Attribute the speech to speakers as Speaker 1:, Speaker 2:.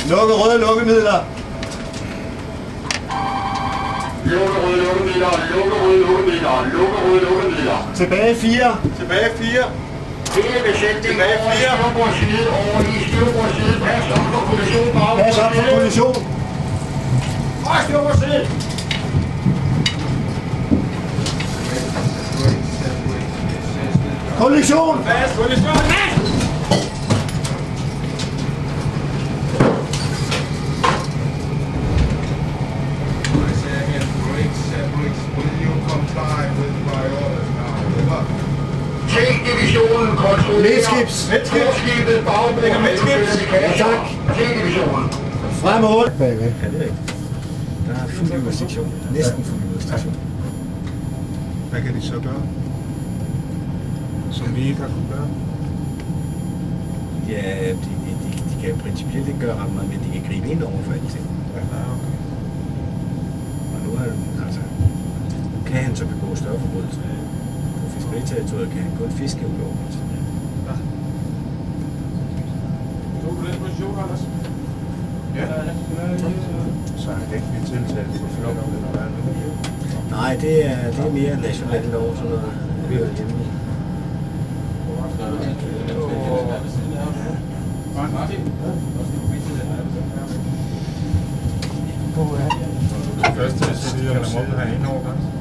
Speaker 1: Lukke røde lukkemidler.
Speaker 2: Lukke røde lukkemidler, lukke røde lukkemidler, lukke røde lukkemidler.
Speaker 1: Tilbage 4. Tilbage 4.
Speaker 2: Hele besætningen over i styrbordsside, over i styrbordsside. Pas op for kollision.
Speaker 1: Pas op for kollision.
Speaker 2: Og styrbordsside.
Speaker 1: Kollision.
Speaker 2: Pas, kollision. T-divisionen kontrollerer midtskibet bagbord.
Speaker 1: Tak.
Speaker 2: T-divisionen.
Speaker 1: Fremad. Bagved.
Speaker 3: Ja, det er rigtigt. Der er fuld jurisdiktion. Næsten fuld jurisdiktion.
Speaker 4: Hvad kan de så gøre? Som vi ikke har kunnet gøre?
Speaker 3: Ja, de kan jo principielt ikke gøre ret meget, men de kan gribe ind over for alting.
Speaker 4: Ja, okay.
Speaker 3: Og nu kan han så begå større forbrydelser. På fiskeriterritoriet kan han kun fiske ulovligt.
Speaker 4: Ja.
Speaker 2: Tog du den position, Anders?
Speaker 4: Ja. Så han kan ikke blive tiltalt for flot eller hvad nu?
Speaker 3: Nej, det er mere national lov, sådan noget hører hjemme i.
Speaker 4: Først til side, eller må han ind over grænsen?